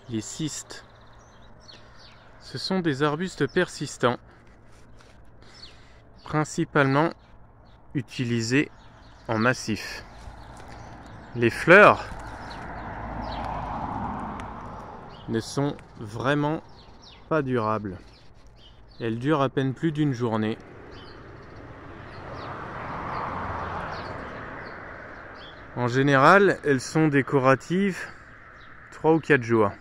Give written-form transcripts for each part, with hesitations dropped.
Les cystes. Ce sont des arbustes persistants, principalement utilisés en massif. Les fleurs ne sont vraiment pas durables. Elles durent à peine plus d'une journée. En général, elles sont décoratives 3 ou 4 jours.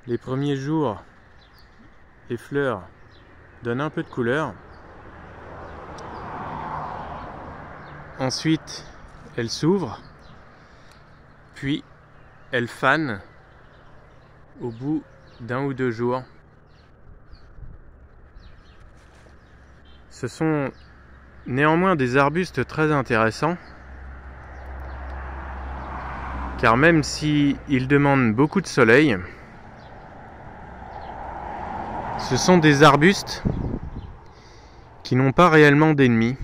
Les premiers jours, les fleurs donnent un peu de couleur. Ensuite, elles s'ouvrent, puis elles fanent au bout d'1 ou 2 jours. Ce sont néanmoins des arbustes très intéressants, car même s'ils demandent beaucoup de soleil, ce sont des arbustes qui n'ont pas réellement d'ennemis.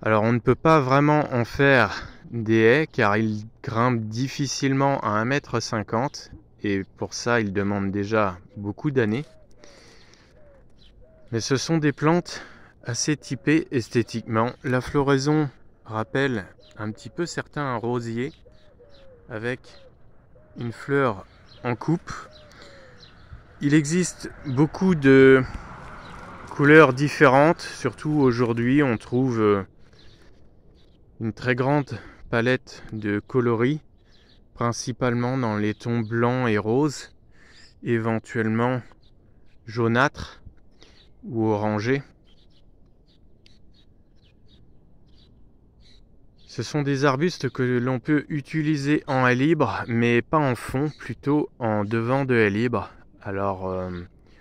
Alors on ne peut pas vraiment en faire des haies car ils grimpent difficilement à 1,50 m et pour ça ils demandent déjà beaucoup d'années. Mais ce sont des plantes assez typées esthétiquement. La floraison rappelle un petit peu certains rosiers avec une fleur en coupe. Il existe beaucoup de couleurs différentes, surtout aujourd'hui on trouve une très grande palette de coloris, principalement dans les tons blancs et roses, éventuellement jaunâtres ou orangés. Ce sont des arbustes que l'on peut utiliser en haie libre, mais pas en fond, plutôt en devant de haie libre. Alors,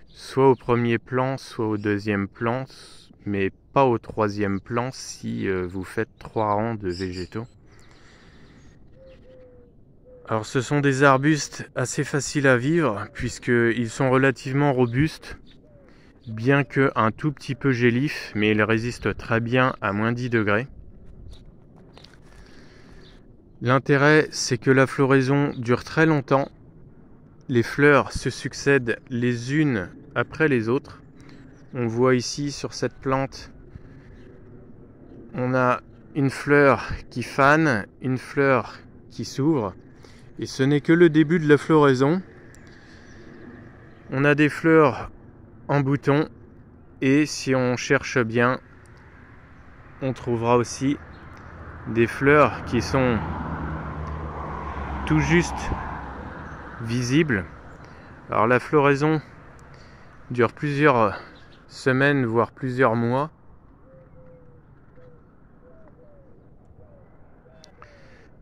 soit au premier plan, soit au deuxième plan, mais pas au troisième plan si vous faites 3 rangs de végétaux. Alors ce sont des arbustes assez faciles à vivre puisqu'ils sont relativement robustes, bien que un tout petit peu gélifs, mais ils résistent très bien à moins 10 degrés. L'intérêt, c'est que la floraison dure très longtemps. Les fleurs se succèdent les unes après les autres. On voit ici sur cette plante, on a une fleur qui fane, une fleur qui s'ouvre. Et ce n'est que le début de la floraison. On a des fleurs en bouton. Et si on cherche bien, on trouvera aussi des fleurs qui sont tout juste visibles. Alors la floraison dure plusieurs semaines, voire plusieurs mois.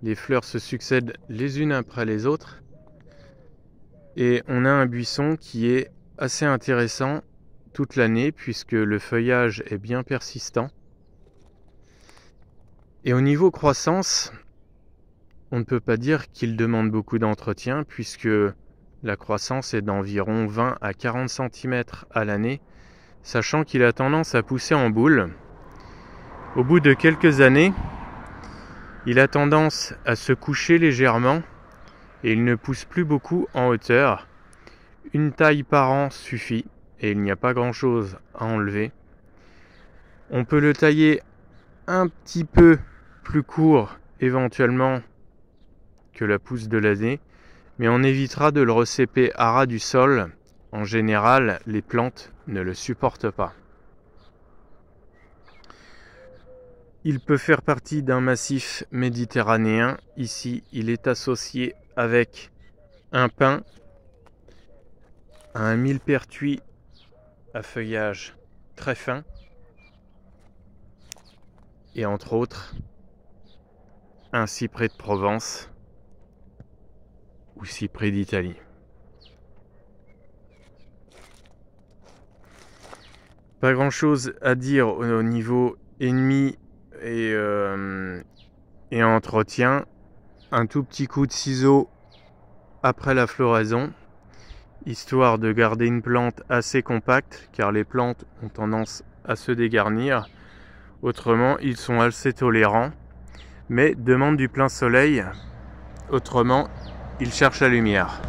Les fleurs se succèdent les unes après les autres. Et on a un buisson qui est assez intéressant toute l'année puisque le feuillage est bien persistant. Et au niveau croissance, on ne peut pas dire qu'il demande beaucoup d'entretien puisque la croissance est d'environ 20 à 40 cm à l'année, sachant qu'il a tendance à pousser en boule. Au bout de quelques années, il a tendance à se coucher légèrement et il ne pousse plus beaucoup en hauteur. Une taille par an suffit et il n'y a pas grand chose à enlever. On peut le tailler un petit peu plus court éventuellement que la pousse de l'année, mais on évitera de le recéper à ras du sol. En général, les plantes ne le supportent pas. Il peut faire partie d'un massif méditerranéen. Ici, il est associé avec un pin, un millepertuis à feuillage très fin et entre autres un cyprès de Provence ou cyprès d'Italie. Pas grand chose à dire au niveau ennemi et entretien. Un tout petit coup de ciseau après la floraison, histoire de garder une plante assez compacte, car les plantes ont tendance à se dégarnir. Autrement, ils sont assez tolérants, mais demandent du plein soleil. Autrement, Il cherche la lumière.